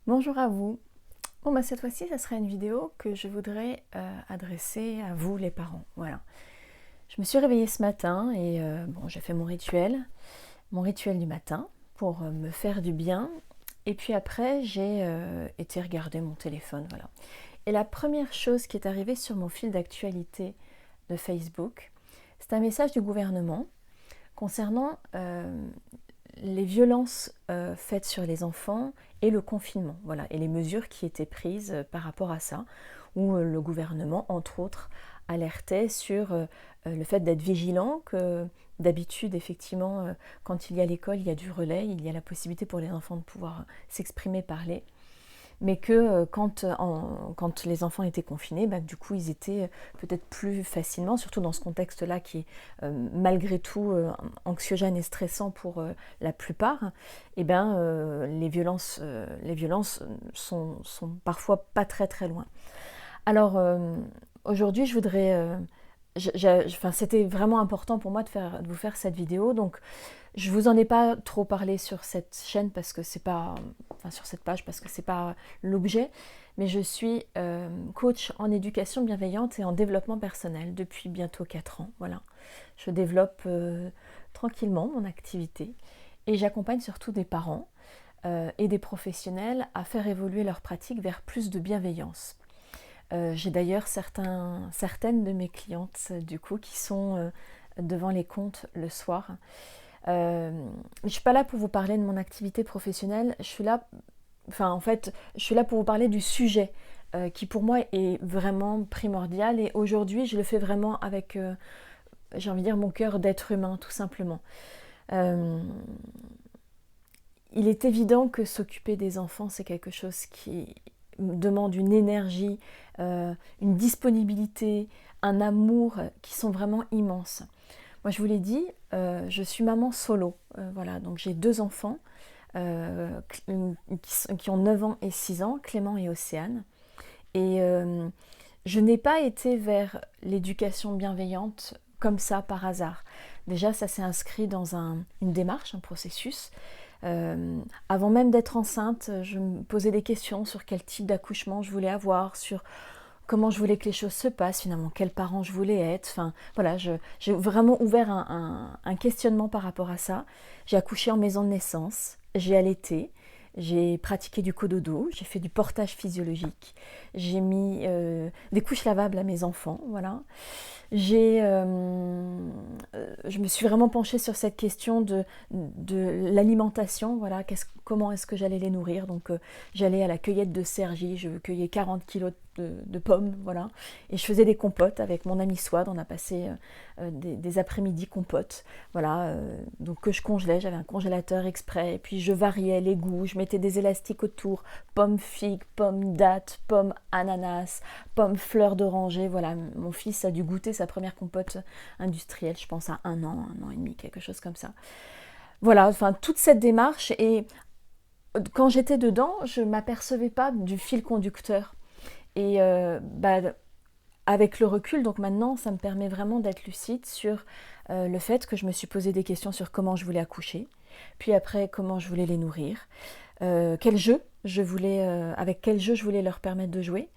Bonjour à vous. Bon bah cette fois-ci, ça sera une vidéo que je voudrais adresser à vous les parents. Voilà. Je me suis réveillée ce matin et bon, j'ai fait mon rituel du matin pour me faire du bien. Et puis après, j'ai été regarder mon téléphone. Voilà. Et la première chose qui est arrivée sur mon fil d'actualité de Facebook, c'est un message du gouvernement concernant les violences faites sur les enfants et le confinement, voilà, et les mesures qui étaient prises par rapport à ça, où le gouvernement, entre autres, alertait sur le fait d'être vigilant, que d'habitude, effectivement, quand il y a l'école, il y a du relais, il y a la possibilité pour les enfants de pouvoir s'exprimer, parler, mais que quand les enfants étaient confinés, bah, du coup ils étaient peut-être plus facilement, surtout dans ce contexte-là qui est malgré tout anxiogène et stressant pour la plupart, et ben, les violences sont parfois pas très très loin. Alors aujourd'hui je voudrais... enfin, c'était vraiment important pour moi de vous faire cette vidéo, donc je vous en ai pas trop parlé sur cette chaîne parce que c'est pas, enfin sur cette page parce que c'est pas l'objet, mais je suis coach en éducation bienveillante et en développement personnel depuis bientôt 4 ans. Voilà, je développe tranquillement mon activité et j'accompagne surtout des parents et des professionnels à faire évoluer leurs pratiques vers plus de bienveillance. J'ai d'ailleurs certaines de mes clientes du coup qui sont devant les comptes le soir. Je ne suis pas là pour vous parler de mon activité professionnelle, je suis là pour vous parler du sujet qui pour moi est vraiment primordial et aujourd'hui je le fais vraiment avec, j'ai envie de dire, mon cœur d'être humain tout simplement. Euh, il est évident que s'occuper des enfants c'est quelque chose qui demande une énergie, une disponibilité, un amour qui sont vraiment immenses. Moi, je vous l'ai dit, je suis maman solo. Voilà, donc j'ai 2 enfants qui ont 9 ans et 6 ans, Clément et Océane. Et je n'ai pas été vers l'éducation bienveillante comme ça par hasard. Déjà, ça s'est inscrit dans une démarche, un processus. Avant même d'être enceinte, je me posais des questions sur quel type d'accouchement je voulais avoir, sur comment je voulais que les choses se passent, finalement, quels parents je voulais être. Enfin, voilà, j'ai vraiment ouvert un questionnement par rapport à ça. J'ai accouché en maison de naissance, j'ai allaité, j'ai pratiqué du cododo, j'ai fait du portage physiologique, j'ai mis des couches lavables à mes enfants, voilà. Je me suis vraiment penchée sur cette question de l'alimentation, voilà, comment est-ce que j'allais les nourrir. Donc j'allais à la cueillette de Cergy, je cueillais 40 kilos de pommes, voilà, et je faisais des compotes avec mon ami Swad. On a passé des après-midi compotes, voilà, donc que je congelais, j'avais un congélateur exprès, et puis je variais les goûts, je mettais des élastiques autour, pommes figues, pommes dattes, pommes ananas, pommes fleurs d'oranger. Voilà, mon fils a dû goûter sa première compote industrielle, je pense à un an et demi, quelque chose comme ça. Voilà, enfin toute cette démarche, et quand j'étais dedans, je ne m'apercevais pas du fil conducteur. Et avec le recul, donc maintenant, ça me permet vraiment d'être lucide sur le fait que je me suis posé des questions sur comment je voulais accoucher, puis après comment je voulais les nourrir, quel jeu je voulais, avec quel jeu je voulais leur permettre de jouer,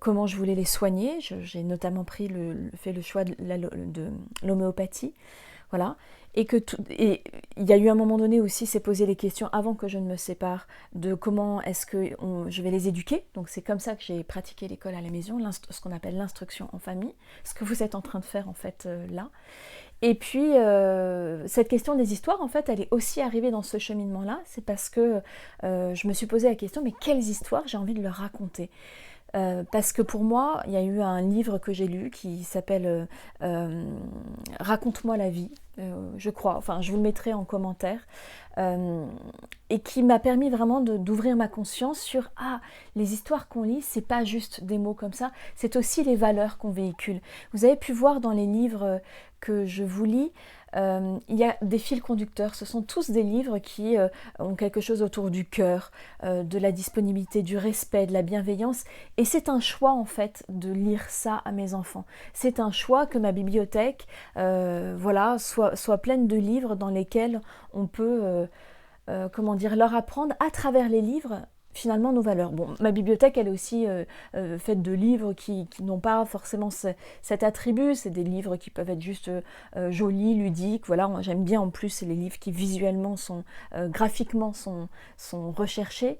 comment je voulais les soigner. J'ai notamment fait le choix de l'homéopathie, voilà. Et il y a eu un moment donné aussi, c'est poser les questions avant que je ne me sépare de comment est-ce que je vais les éduquer. Donc c'est comme ça que j'ai pratiqué l'école à la maison, ce qu'on appelle l'instruction en famille, ce que vous êtes en train de faire en fait là. Et puis, cette question des histoires, en fait, elle est aussi arrivée dans ce cheminement-là. C'est parce que je me suis posé la question, mais quelles histoires j'ai envie de leur raconter? Parce que pour moi, il y a eu un livre que j'ai lu qui s'appelle Raconte-moi la vie, je crois, enfin je vous le mettrai en commentaire, et qui m'a permis vraiment d'ouvrir ma conscience sur les histoires qu'on lit, c'est pas juste des mots comme ça, c'est aussi les valeurs qu'on véhicule. Vous avez pu voir dans les livres que je vous lis, il y a des fils conducteurs. Ce sont tous des livres qui ont quelque chose autour du cœur, de la disponibilité, du respect, de la bienveillance. Et c'est un choix en fait de lire ça à mes enfants. C'est un choix que ma bibliothèque voilà, soit pleine de livres dans lesquels on peut comment dire, leur apprendre à travers les livres finalement nos valeurs. Bon, ma bibliothèque, elle est aussi faite de livres qui n'ont pas forcément cet attribut. C'est des livres qui peuvent être juste jolis, ludiques. Voilà, j'aime bien en plus les livres qui visuellement sont, graphiquement sont recherchés.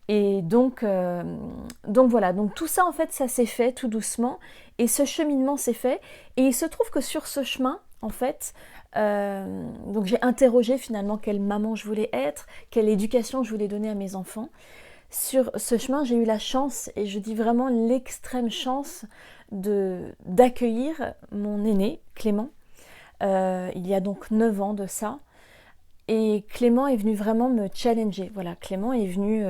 Et donc voilà, donc tout ça en fait, ça s'est fait tout doucement. Et ce cheminement s'est fait. Et il se trouve que sur ce chemin, en fait, donc j'ai interrogé finalement quelle maman je voulais être, quelle éducation je voulais donner à mes enfants. Sur ce chemin, j'ai eu la chance, et je dis vraiment l'extrême chance, d'accueillir mon aîné, Clément. Il y a donc 9 ans de ça. Et Clément est venu vraiment me challenger. Voilà, Clément est venu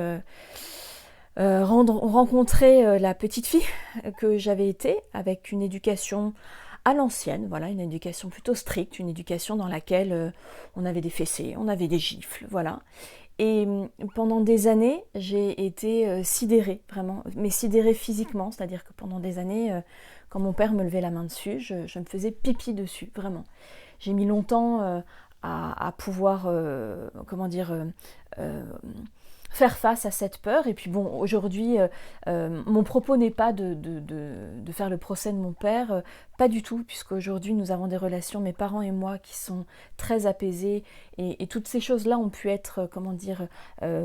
rencontrer la petite fille que j'avais été, avec une éducation à l'ancienne, voilà, une éducation plutôt stricte, une éducation dans laquelle on avait des fessées, on avait des gifles, voilà. Et pendant des années, j'ai été sidérée, vraiment, mais sidérée physiquement, c'est-à-dire que pendant des années, quand mon père me levait la main dessus, je me faisais pipi dessus, vraiment. J'ai mis longtemps à pouvoir, faire face à cette peur. Et puis bon, aujourd'hui, mon propos n'est pas de faire le procès de mon père, pas du tout, puisqu'aujourd'hui nous avons des relations, mes parents et moi, qui sont très apaisées, et toutes ces choses-là ont pu être,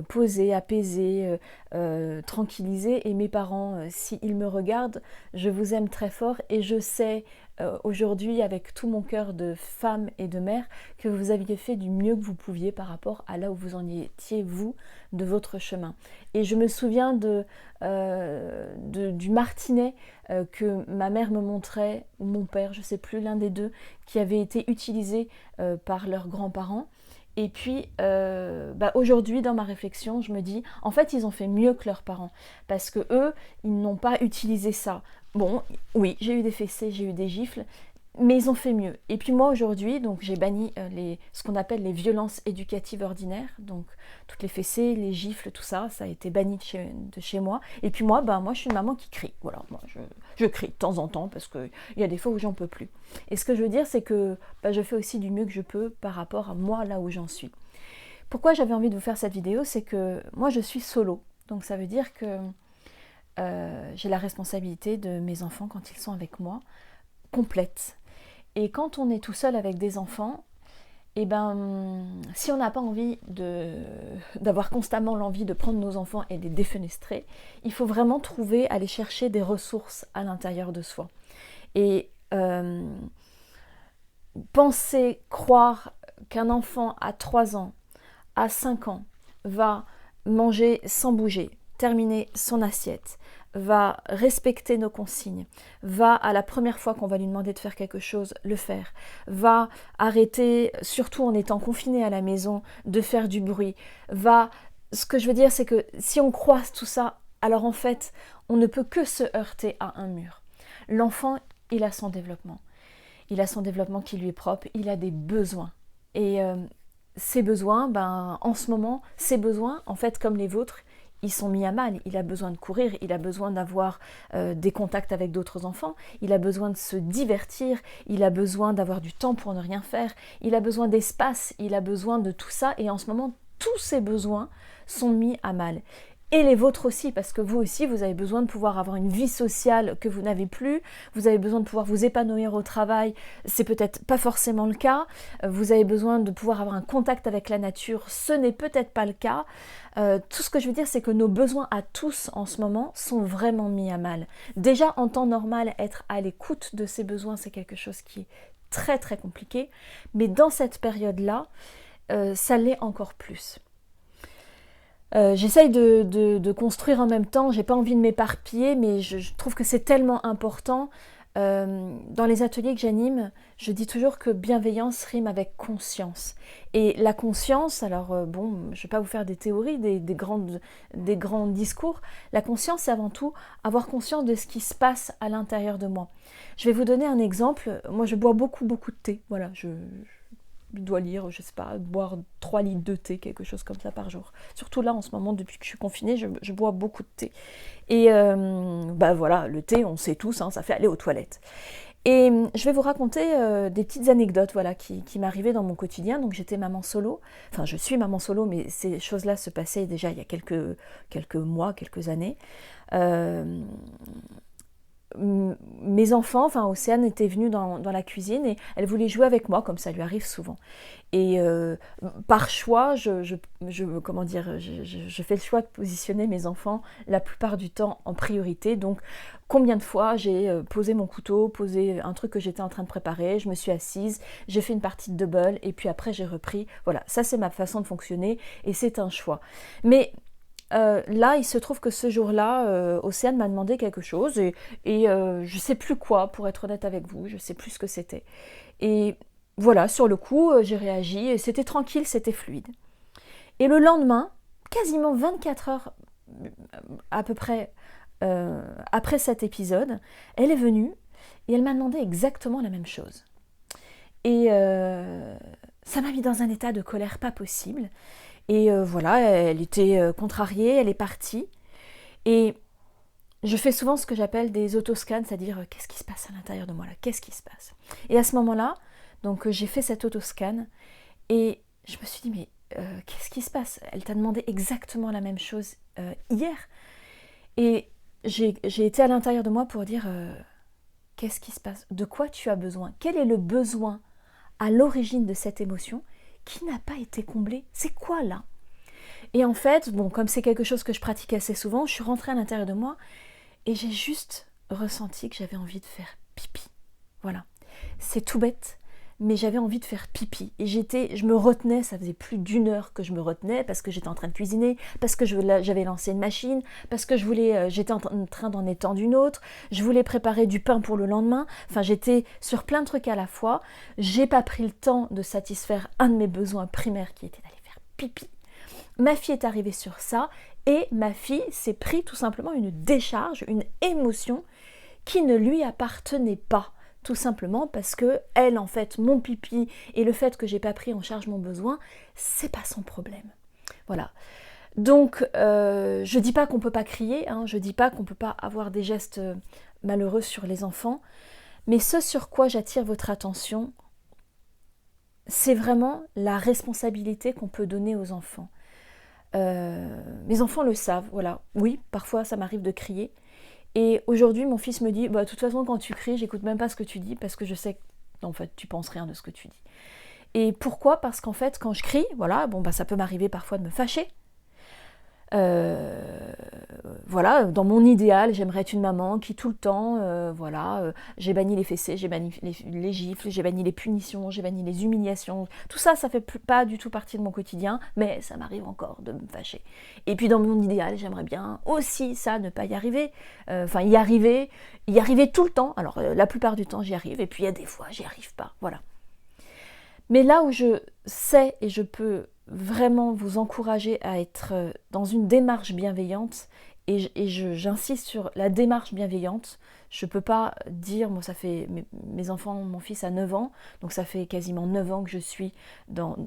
posées, apaisées, tranquillisées. Et mes parents, s'ils me regardent, je vous aime très fort, et je sais aujourd'hui, avec tout mon cœur de femme et de mère, que vous aviez fait du mieux que vous pouviez par rapport à là où vous en étiez, vous, de votre chemin. Et je me souviens du martinet que ma mère me montrait, ou mon père, je ne sais plus, l'un des deux, qui avait été utilisé par leurs grands-parents. Et puis, aujourd'hui, dans ma réflexion, je me dis, en fait, ils ont fait mieux que leurs parents, parce que eux, ils n'ont pas utilisé ça. Bon, oui, j'ai eu des fessées, j'ai eu des gifles, mais ils ont fait mieux. Et puis moi, aujourd'hui, donc j'ai banni ce qu'on appelle les violences éducatives ordinaires, donc toutes les fessées, les gifles, tout ça, ça a été banni de chez moi. Et puis moi, je suis une maman qui crie. Voilà, moi, je crie de temps en temps, parce qu'il y a des fois où j'en peux plus. Et ce que je veux dire, c'est que je fais aussi du mieux que je peux par rapport à moi, là où j'en suis. Pourquoi j'avais envie de vous faire cette vidéo, c'est que moi, je suis solo. Donc ça veut dire que j'ai la responsabilité de mes enfants quand ils sont avec moi, complète. Et quand on est tout seul avec des enfants, si on n'a pas envie d'avoir constamment l'envie de prendre nos enfants et de les défenestrer, il faut vraiment aller chercher des ressources à l'intérieur de soi. Et penser, croire qu'un enfant à 3 ans, à 5 ans, va manger sans bouger, terminer son assiette, va respecter nos consignes, va, à la première fois qu'on va lui demander de faire quelque chose, le faire, va arrêter, surtout en étant confiné à la maison, de faire du bruit, ce que je veux dire, c'est que si on croise tout ça, alors en fait, on ne peut que se heurter à un mur. L'enfant, il a son développement. Il a son développement qui lui est propre, il a des besoins. Et ces besoins, en ce moment, ces besoins, en fait, comme les vôtres, ils sont mis à mal. Il a besoin de courir, il a besoin d'avoir des contacts avec d'autres enfants, il a besoin de se divertir, il a besoin d'avoir du temps pour ne rien faire, il a besoin d'espace, il a besoin de tout ça. Et en ce moment, tous ces besoins sont mis à mal. Et les vôtres aussi, parce que vous aussi, vous avez besoin de pouvoir avoir une vie sociale que vous n'avez plus, vous avez besoin de pouvoir vous épanouir au travail, c'est peut-être pas forcément le cas, vous avez besoin de pouvoir avoir un contact avec la nature, ce n'est peut-être pas le cas. Tout ce que je veux dire, c'est que nos besoins à tous en ce moment sont vraiment mis à mal. Déjà, en temps normal, être à l'écoute de ces besoins, c'est quelque chose qui est très très compliqué, mais dans cette période-là, ça l'est encore plus. J'essaye de construire en même temps, j'ai pas envie de m'éparpiller, mais je trouve que c'est tellement important. Dans les ateliers que j'anime, je dis toujours que bienveillance rime avec conscience. Et la conscience, alors je vais pas vous faire des théories, des grands discours. La conscience, c'est avant tout avoir conscience de ce qui se passe à l'intérieur de moi. Je vais vous donner un exemple. Moi, je bois beaucoup de thé. Voilà, je dois je sais pas, boire 3 litres de thé, quelque chose comme ça par jour. Surtout là, en ce moment, depuis que je suis confinée, je bois beaucoup de thé. Et voilà, le thé, on sait tous, ça fait aller aux toilettes. Et je vais vous raconter des petites anecdotes voilà, qui m'arrivaient dans mon quotidien. Donc j'étais maman solo, enfin je suis maman solo, mais ces choses-là se passaient déjà il y a quelques mois, quelques années. Euh, Mes enfants, enfin Océane était venue dans la cuisine et elle voulait jouer avec moi, comme ça lui arrive souvent. Et par choix, comment dire, je fais le choix de positionner mes enfants la plupart du temps en priorité. Donc, combien de fois j'ai posé mon couteau, posé un truc que j'étais en train de préparer, je me suis assise, j'ai fait une partie de double et puis après j'ai repris. Voilà, ça c'est ma façon de fonctionner et c'est un choix. Mais là, il se trouve que ce jour-là, Océane m'a demandé quelque chose et je ne sais plus quoi, pour être honnête avec vous, je ne sais plus ce que c'était. Et voilà, sur le coup, j'ai réagi et c'était tranquille, c'était fluide. Et le lendemain, quasiment 24 heures à peu près après cet épisode, elle est venue et elle m'a demandé exactement la même chose. Et ça m'a mis dans un état de colère pas possible. Et voilà, elle était contrariée, elle est partie. Et je fais souvent ce que j'appelle des autoscans, c'est-à-dire qu'est-ce qui se passe à l'intérieur de moi là, qu'est-ce qui se passe. Et à ce moment-là, donc j'ai fait cet autoscan et je me suis dit mais qu'est-ce qui se passe? Elle t'a demandé exactement la même chose hier. Et j'ai été à l'intérieur de moi pour dire qu'est-ce qui se passe? De quoi tu as besoin? Quel est le besoin à l'origine de cette émotion qui n'a pas été comblé? C'est quoi là? Et en fait, bon, comme c'est quelque chose que je pratique assez souvent, je suis rentrée à l'intérieur de moi et j'ai juste ressenti que j'avais envie de faire pipi. Voilà. C'est tout bête, mais j'avais envie de faire pipi. Et je me retenais, ça faisait plus d'1 heure que je me retenais parce que j'étais en train de cuisiner, parce que j'avais lancé une machine, parce que j'étais en train d'en étendre une autre, je voulais préparer du pain pour le lendemain. Enfin, j'étais sur plein de trucs à la fois. J'ai pas pris le temps de satisfaire un de mes besoins primaires qui était d'aller faire pipi. Ma fille est arrivée sur ça et ma fille s'est pris tout simplement une décharge, une émotion qui ne lui appartenait pas. Tout simplement parce que elle, en fait, mon pipi et le fait que j'ai pas pris en charge mon besoin, c'est pas son problème. Voilà. Donc, je dis pas qu'on peut pas crier, hein, je dis pas qu'on peut pas avoir des gestes malheureux sur les enfants, mais ce sur quoi j'attire votre attention, c'est vraiment la responsabilité qu'on peut donner aux enfants. Mes enfants le savent, voilà. Oui, parfois ça m'arrive de crier. Et aujourd'hui, mon fils me dit, bah, de toute façon, quand tu cries, j'écoute même pas ce que tu dis parce que je sais que, en fait, tu penses rien de ce que tu dis. Et pourquoi? Parce qu'en fait, quand je crie, voilà, bon, bah, ça peut m'arriver parfois de me fâcher. Voilà, dans mon idéal, j'aimerais être une maman qui tout le temps, voilà, j'ai banni les fessées, j'ai banni les gifles, j'ai banni les punitions, j'ai banni les humiliations. Tout ça, ça fait pas du tout partie de mon quotidien, mais ça m'arrive encore de me fâcher. Et puis dans mon idéal, j'aimerais bien aussi ça, ne pas y arriver. Enfin, y arriver tout le temps. Alors, la plupart du temps, j'y arrive, et puis il y a des fois, j'y arrive pas. Voilà. Mais là où je sais et je peux vraiment vous encourager à être dans une démarche bienveillante, et j'insiste sur la démarche bienveillante, je ne peux pas dire, moi ça fait, mes enfants, mon fils a 9 ans, donc ça fait quasiment 9 ans que je suis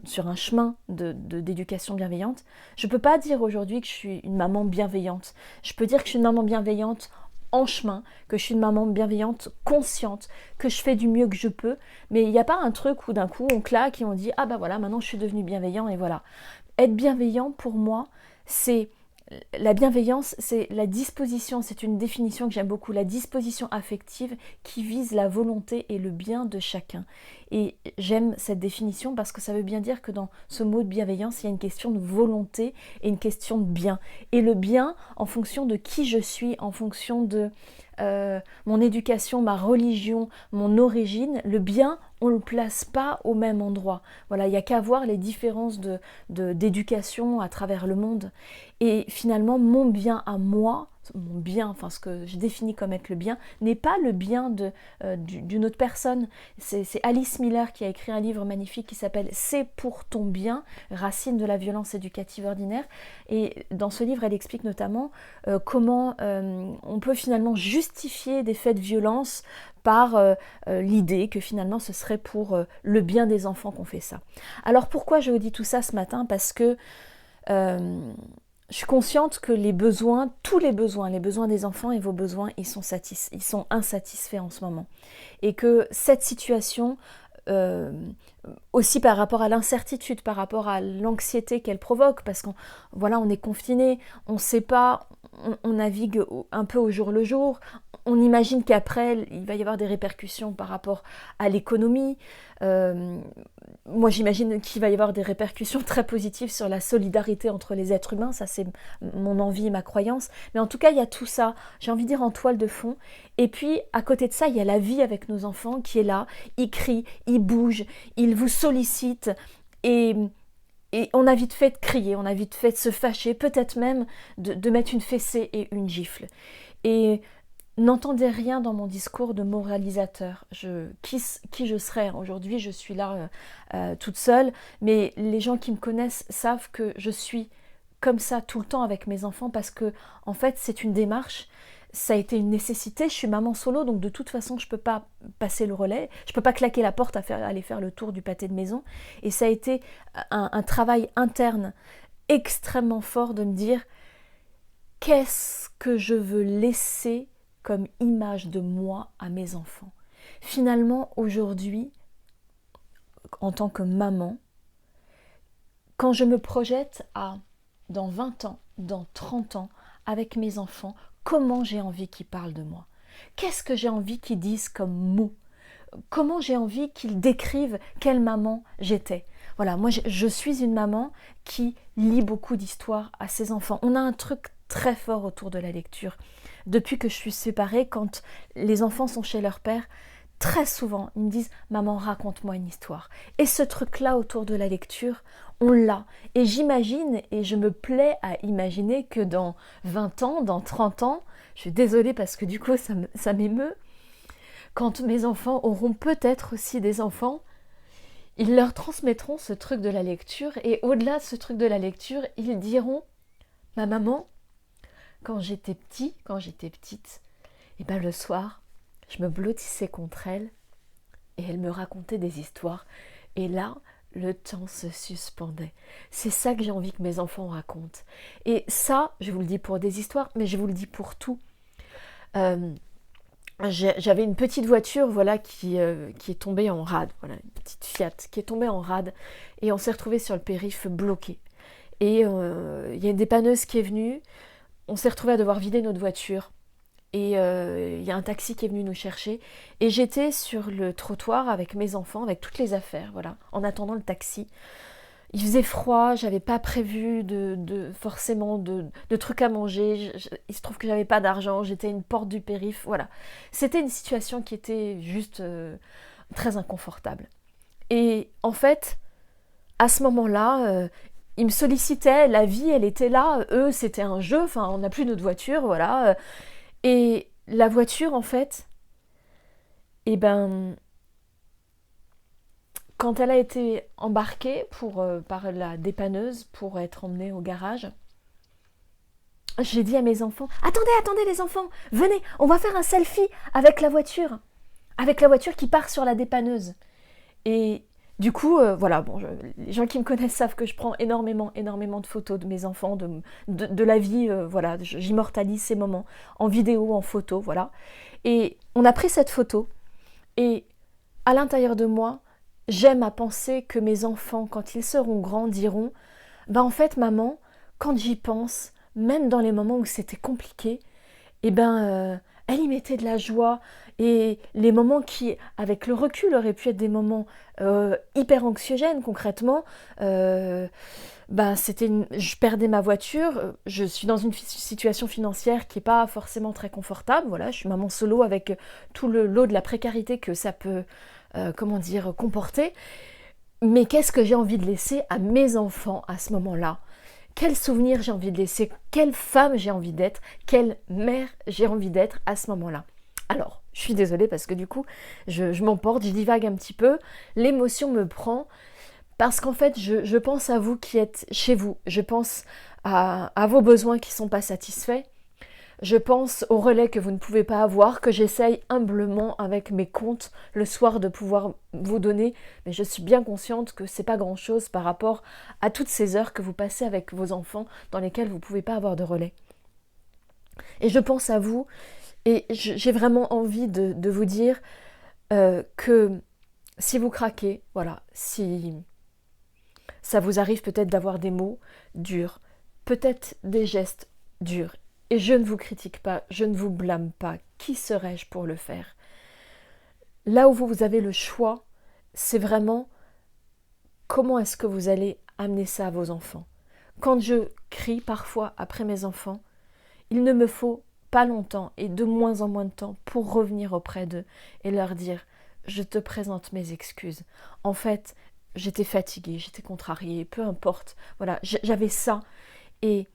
sur un chemin d'éducation bienveillante, je ne peux pas dire aujourd'hui que je suis une maman bienveillante, je peux dire que je suis une maman bienveillante en chemin, que je suis une maman bienveillante, consciente, que je fais du mieux que je peux, mais il n'y a pas un truc où d'un coup on claque et on dit « Ah bah voilà, maintenant je suis devenue bienveillant et voilà ». Être bienveillant pour moi, c'est la bienveillance, c'est la disposition, c'est une définition que j'aime beaucoup, la disposition affective qui vise la volonté et le bien de chacun. Et j'aime cette définition parce que ça veut bien dire que dans ce mot de bienveillance, il y a une question de volonté et une question de bien. Et le bien en fonction de qui je suis, en fonction de mon éducation, ma religion, mon origine, le bien, on ne le place pas au même endroit. Voilà, il n'y a qu'à voir les différences d'éducation à travers le monde. Et finalement, mon bien à moi, mon bien, enfin ce que je définis comme être le bien, n'est pas le bien d'une autre personne. C'est Alice Miller qui a écrit un livre magnifique qui s'appelle « C'est pour ton bien, racine de la violence éducative ordinaire ». Et dans ce livre, elle explique notamment comment on peut finalement justifier des faits de violence par l'idée que finalement ce serait pour le bien des enfants qu'on fait ça. Alors pourquoi je vous dis tout ça ce matin? Parce que je suis consciente que les besoins, tous les besoins des enfants et vos besoins, ils sont insatisfaits en ce moment. Et que cette situation, euh, aussi par rapport à l'incertitude, par rapport à l'anxiété qu'elle provoque, parce qu'on voilà, on est confiné, on ne sait pas, on navigue un peu au jour le jour, on imagine qu'après, il va y avoir des répercussions par rapport à l'économie. Moi, j'imagine qu'il va y avoir des répercussions très positives sur la solidarité entre les êtres humains. Ça, c'est mon envie et ma croyance. Mais en tout cas, il y a tout ça, j'ai envie de dire en toile de fond. Et puis, à côté de ça, il y a la vie avec nos enfants qui est là. Ils crient, ils bougent, ils vous sollicitent. Et on a vite fait de crier, on a vite fait de se fâcher, peut-être même de mettre une fessée et une gifle. Et n'entendez rien dans mon discours de moralisateur. Qui je serais aujourd'hui, je suis là toute seule, mais les gens qui me connaissent savent que je suis comme ça tout le temps avec mes enfants parce que, en fait, c'est une démarche. Ça a été une nécessité. Je suis maman solo, donc de toute façon, je ne peux pas passer le relais. Je ne peux pas claquer la porte aller faire le tour du pâté de maison. Et ça a été un travail interne extrêmement fort de me dire qu'est-ce que je veux laisser comme image de moi à mes enfants. Finalement, aujourd'hui, en tant que maman, quand je me projette dans 20 ans, dans 30 ans, avec mes enfants, comment j'ai envie qu'ils parlent de moi? Qu'est-ce que j'ai envie qu'ils disent comme mots? Comment j'ai envie qu'ils décrivent quelle maman j'étais? Voilà, moi je suis une maman qui lit beaucoup d'histoires à ses enfants. On a un truc très fort autour de la lecture. Depuis que je suis séparée, quand les enfants sont chez leur père, très souvent, ils me disent « Maman, raconte-moi une histoire ». Et ce truc-là autour de la lecture, on l'a. Et j'imagine, et je me plais à imaginer que dans 20 ans, dans 30 ans, je suis désolée parce que du coup, ça m'émeut, quand mes enfants auront peut-être aussi des enfants, ils leur transmettront ce truc de la lecture. Et au-delà de ce truc de la lecture, ils diront « Ma maman, quand j'étais petite, et ben le soir, je me blottissais contre elle et elle me racontait des histoires. Et là, le temps se suspendait. C'est ça que j'ai envie que mes enfants racontent. Et ça, je vous le dis pour des histoires, mais je vous le dis pour tout. J'avais une petite voiture voilà, qui est tombée en rade, voilà, une petite Fiat qui est tombée en rade et on s'est retrouvés sur le périph' bloqué. Et il y a une dépanneuse qui est venue. On s'est retrouvés à devoir vider notre voiture et il y a un taxi qui est venu nous chercher et j'étais sur le trottoir avec mes enfants, avec toutes les affaires, voilà, en attendant le taxi. Il faisait froid, j'avais pas prévu forcément de trucs à manger, il se trouve que j'avais pas d'argent, j'étais à une porte du périph', voilà. C'était une situation qui était juste très inconfortable. Et en fait, à ce moment-là, ils me sollicitaient, la vie, elle était là, eux, c'était un jeu, enfin, on n'a plus notre voiture, voilà. Et la voiture, en fait, eh ben, quand elle a été embarquée par la dépanneuse pour être emmenée au garage, j'ai dit à mes enfants, attendez les enfants, venez, on va faire un selfie avec la voiture qui part sur la dépanneuse. Et du coup, voilà, bon, les gens qui me connaissent savent que je prends énormément de photos de mes enfants, de la vie, voilà, j'immortalise ces moments en vidéo, en photo, voilà. Et on a pris cette photo, et à l'intérieur de moi, j'aime à penser que mes enfants, quand ils seront grands, diront « Ben en fait, maman, quand j'y pense, même dans les moments où c'était compliqué, eh ben, elle y mettait de la joie. Et les moments qui, avec le recul, auraient pu être des moments hyper anxiogènes, concrètement, je perdais ma voiture, je suis dans une situation financière qui n'est pas forcément très confortable, voilà, je suis maman solo avec tout le lot de la précarité que ça peut comporter. Mais qu'est-ce que j'ai envie de laisser à mes enfants à ce moment-là? Quel souvenir j'ai envie de laisser? Quelle femme j'ai envie d'être? Quelle mère j'ai envie d'être à ce moment-là? Alors, je suis désolée parce que du coup, je m'emporte, je divague un petit peu, l'émotion me prend, parce qu'en fait, je pense à vous qui êtes chez vous, je pense à vos besoins qui ne sont pas satisfaits, Je pense au relais que vous ne pouvez pas avoir, que j'essaye humblement avec mes comptes le soir de pouvoir vous donner, mais je suis bien consciente que c'est pas grand-chose par rapport à toutes ces heures que vous passez avec vos enfants dans lesquelles vous ne pouvez pas avoir de relais. Et je pense à vous, et j'ai vraiment envie de vous dire que si vous craquez, voilà, si ça vous arrive peut-être d'avoir des mots durs, peut-être des gestes durs, et je ne vous critique pas, je ne vous blâme pas, qui serais-je pour le faire? Là où vous avez le choix, c'est vraiment comment est-ce que vous allez amener ça à vos enfants. Quand je crie parfois après mes enfants, il ne me faut pas longtemps et de moins en moins de temps pour revenir auprès d'eux et leur dire « Je te présente mes excuses. En fait, j'étais fatiguée, j'étais contrariée, peu importe. Voilà, j'avais ça. Et,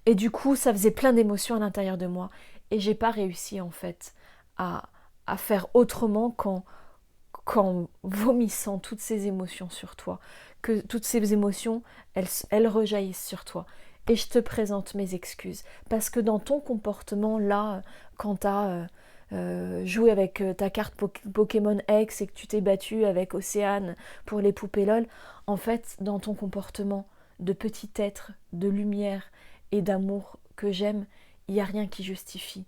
et du coup, ça faisait plein d'émotions à l'intérieur de moi. Et j'ai pas réussi, en fait, à faire autrement qu'en vomissant toutes ces émotions sur toi. Que toutes ces émotions, elles rejaillissent sur toi. Et je te présente mes excuses. Parce que dans ton comportement, là, quand tu as joué avec ta carte Pokémon X et que tu t'es battu avec Océane pour les poupées LOL, en fait, dans ton comportement de petit être, de lumière et d'amour que j'aime, il n'y a rien qui justifie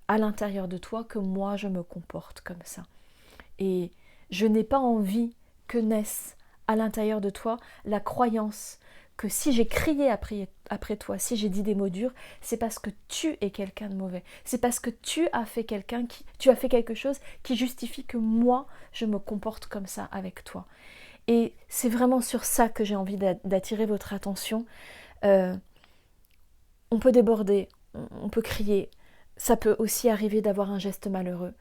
à l'intérieur de toi que moi je me comporte comme ça. Et je n'ai pas envie que naisse à l'intérieur de toi la croyance que si j'ai crié après toi, si j'ai dit des mots durs, c'est parce que tu es quelqu'un de mauvais. C'est parce que tu as fait quelque chose qui justifie que moi, je me comporte comme ça avec toi. Et c'est vraiment sur ça que j'ai envie d'attirer votre attention. On peut déborder, on peut crier. Ça peut aussi arriver d'avoir un geste malheureux.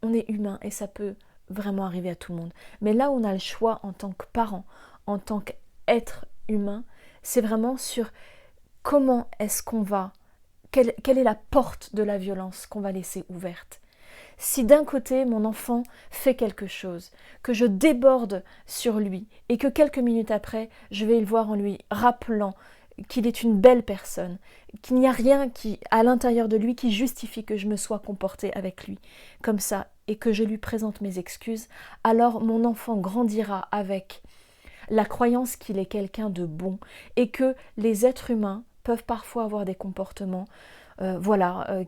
On est humain et ça peut vraiment arriver à tout le monde. Mais là où on a le choix en tant que parent, en tant qu'être humain, c'est vraiment sur comment est-ce qu'on va, quelle est la porte de la violence qu'on va laisser ouverte. Si d'un côté mon enfant fait quelque chose, que je déborde sur lui et que quelques minutes après je vais le voir en lui rappelant qu'il est une belle personne, qu'il n'y a rien à l'intérieur de lui qui justifie que je me sois comportée avec lui comme ça et que je lui présente mes excuses, alors mon enfant grandira avec la croyance qu'il est quelqu'un de bon et que les êtres humains peuvent parfois avoir des comportements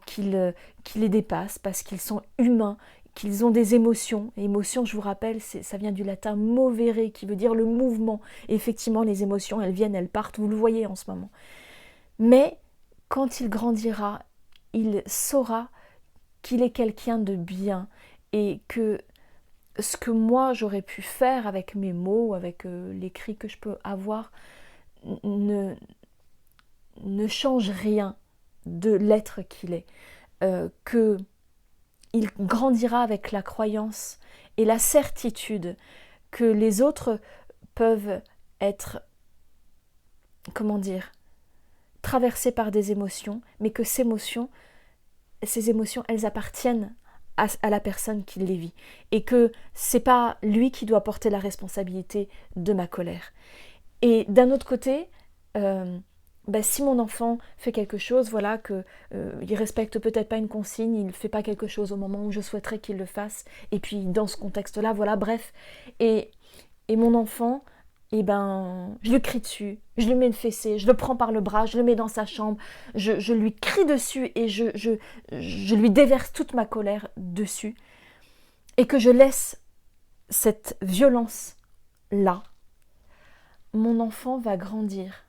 qui les dépassent parce qu'ils sont humains, qu'ils ont des émotions. Et émotions, je vous rappelle, ça vient du latin movere qui veut dire le mouvement. Et effectivement, les émotions, elles viennent, elles partent, vous le voyez en ce moment. Mais quand il grandira, il saura qu'il est quelqu'un de bien et que ce que moi j'aurais pu faire avec mes mots, avec les cris que je peux avoir, ne change rien de l'être qu'il est. Qu'il grandira avec la croyance et la certitude que les autres peuvent être, traversés par des émotions, mais que ces émotions, elles appartiennent à la personne qui les vit. Et que c'est pas lui qui doit porter la responsabilité de ma colère. Et d'un autre côté, si mon enfant fait quelque chose, voilà, il respecte peut-être pas une consigne, il fait pas quelque chose au moment où je souhaiterais qu'il le fasse, et puis dans ce contexte-là, voilà, bref. Et mon enfant, je lui crie dessus, je lui mets une fessée, je le prends par le bras, je le mets dans sa chambre, je lui crie dessus et je lui déverse toute ma colère dessus. Et que je laisse cette violence-là, mon enfant va grandir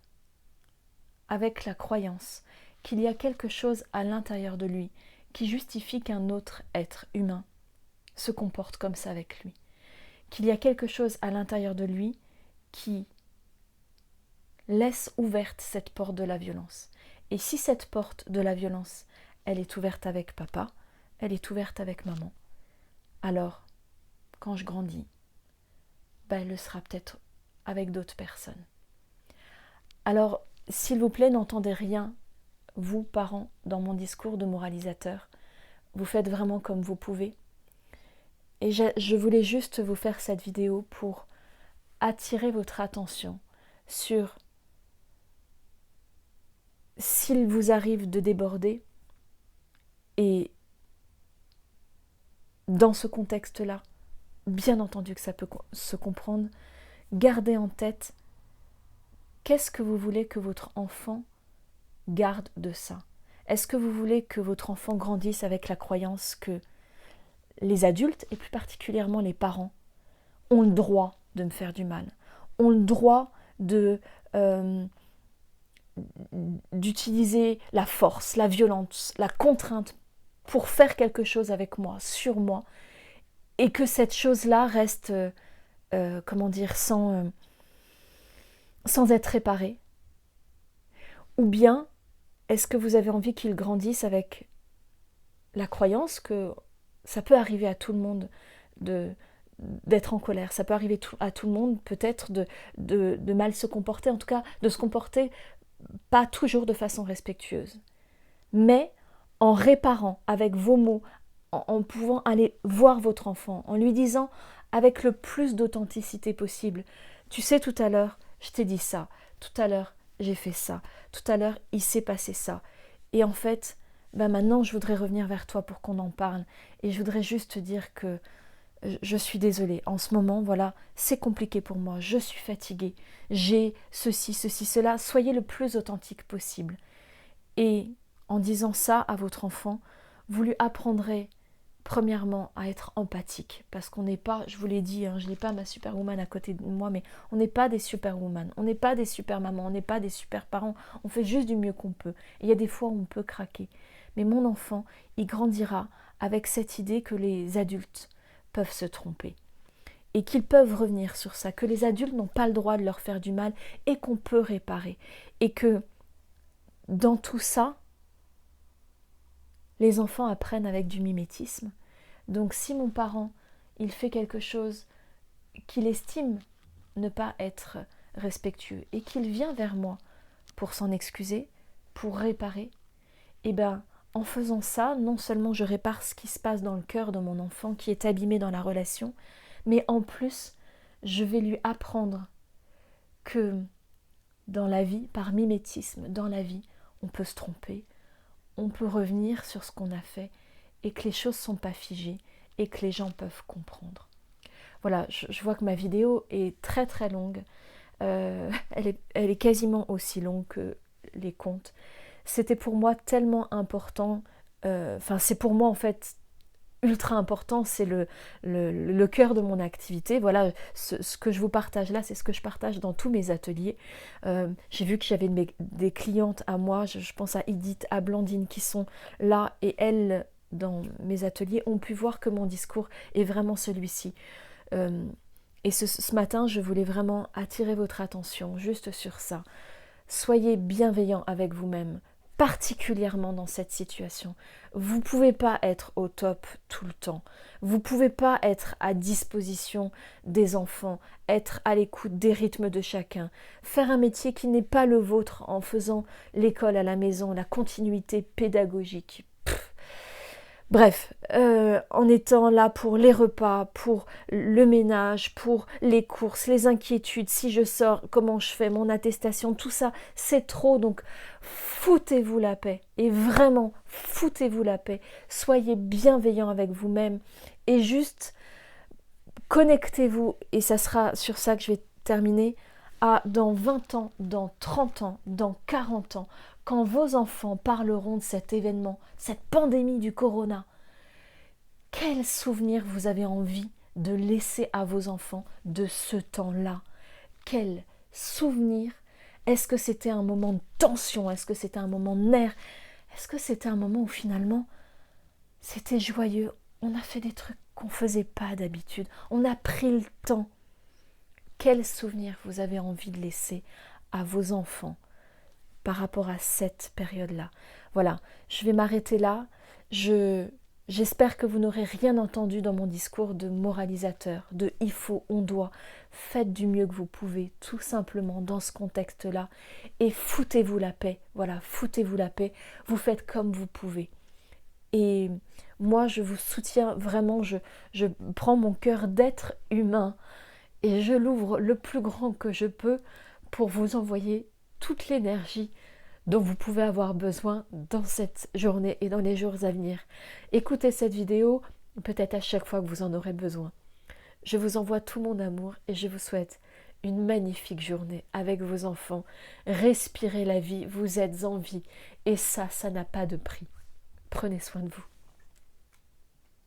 avec la croyance qu'il y a quelque chose à l'intérieur de lui qui justifie qu'un autre être humain se comporte comme ça avec lui. Qu'il y a quelque chose à l'intérieur de lui qui laisse ouverte cette porte de la violence. Et si cette porte de la violence, elle est ouverte avec papa, elle est ouverte avec maman, alors, quand je grandis, elle le sera peut-être avec d'autres personnes. Alors, s'il vous plaît, n'entendez rien, vous, parents, dans mon discours de moralisateur. Vous faites vraiment comme vous pouvez. Et je voulais juste vous faire cette vidéo pour attirer votre attention sur s'il vous arrive de déborder, Et dans ce contexte-là, bien entendu que ça peut se comprendre, gardez en tête qu'est-ce que vous voulez que votre enfant garde de ça. Est-ce que vous voulez que votre enfant grandisse avec la croyance que les adultes, et plus particulièrement les parents, ont le droit de me faire du mal, ont le droit d'utiliser la force, la violence, la contrainte pour faire quelque chose avec moi, sur moi, et que cette chose-là reste, sans être réparée? Ou bien, est-ce que vous avez envie qu'ils grandissent avec la croyance que ça peut arriver à tout le monde d'être en colère, ça peut arriver à tout le monde peut-être de mal se comporter, en tout cas de se comporter pas toujours de façon respectueuse, mais en réparant avec vos mots, en pouvant aller voir votre enfant, en lui disant avec le plus d'authenticité possible, tu sais, tout à l'heure je t'ai dit ça, tout à l'heure j'ai fait ça, tout à l'heure il s'est passé ça, et en fait maintenant je voudrais revenir vers toi pour qu'on en parle, et je voudrais juste te dire que je suis désolée, en ce moment, voilà, c'est compliqué pour moi, je suis fatiguée, j'ai ceci, cela, soyez le plus authentique possible. Et en disant ça à votre enfant, vous lui apprendrez premièrement à être empathique, parce qu'on n'est pas, je vous l'ai dit, je n'ai pas ma superwoman à côté de moi, mais on n'est pas des superwoman, on n'est pas des super mamans, on n'est pas des super parents, on fait juste du mieux qu'on peut. Et il y a des fois où on peut craquer. Mais mon enfant, il grandira avec cette idée que les adultes peuvent se tromper et qu'ils peuvent revenir sur ça, que les adultes n'ont pas le droit de leur faire du mal et qu'on peut réparer. Et que dans tout ça, les enfants apprennent avec du mimétisme. Donc si mon parent, il fait quelque chose qu'il estime ne pas être respectueux et qu'il vient vers moi pour s'en excuser, pour réparer, eh bien, en faisant ça, non seulement je répare ce qui se passe dans le cœur de mon enfant qui est abîmé dans la relation, mais en plus, je vais lui apprendre que dans la vie, par mimétisme, dans la vie, on peut se tromper, on peut revenir sur ce qu'on a fait et que les choses ne sont pas figées et que les gens peuvent comprendre. Voilà, je vois que ma vidéo est très très longue. Elle est quasiment aussi longue que les contes. C'était pour moi tellement important, c'est pour moi en fait ultra important, c'est le cœur de mon activité. Voilà, ce que je vous partage là, c'est ce que je partage dans tous mes ateliers. J'ai vu que j'avais des clientes à moi, je pense à Edith, à Blandine qui sont là, et elles, dans mes ateliers, ont pu voir que mon discours est vraiment celui-ci. Et ce matin, je voulais vraiment attirer votre attention juste sur ça. Soyez bienveillants avec vous-même, particulièrement dans cette situation. Vous ne pouvez pas être au top tout le temps. Vous ne pouvez pas être à disposition des enfants, être à l'écoute des rythmes de chacun, faire un métier qui n'est pas le vôtre en faisant l'école à la maison, la continuité pédagogique. Bref, en étant là pour les repas, pour le ménage, pour les courses, les inquiétudes, si je sors, comment je fais, mon attestation, tout ça, c'est trop. Donc, foutez-vous la paix. Et vraiment, foutez-vous la paix. Soyez bienveillants avec vous-même. Et juste, connectez-vous, et ça sera sur ça que je vais terminer, à dans 20 ans, dans 30 ans, dans 40 ans, quand vos enfants parleront de cet événement, cette pandémie du corona, quel souvenir vous avez envie de laisser à vos enfants de ce temps-là? Quel souvenir? Est-ce que c'était un moment de tension? Est-ce que c'était un moment de nerfs? Est-ce que c'était un moment où finalement c'était joyeux? On a fait des trucs qu'on ne faisait pas d'habitude. On a pris le temps. Quel souvenir vous avez envie de laisser à vos enfants par rapport à cette période-là? Voilà, je vais m'arrêter là. J'espère que vous n'aurez rien entendu dans mon discours de moralisateur, de il faut, on doit. Faites du mieux que vous pouvez, tout simplement dans ce contexte-là, et foutez-vous la paix. Voilà, foutez-vous la paix. Vous faites comme vous pouvez. Et moi, je vous soutiens vraiment. Je prends mon cœur d'être humain et je l'ouvre le plus grand que je peux pour vous envoyer toute l'énergie, dont vous pouvez avoir besoin dans cette journée et dans les jours à venir. Écoutez cette vidéo peut-être à chaque fois que vous en aurez besoin. Je vous envoie tout mon amour et je vous souhaite une magnifique journée avec vos enfants. Respirez la vie, vous êtes en vie et ça n'a pas de prix. Prenez soin de vous.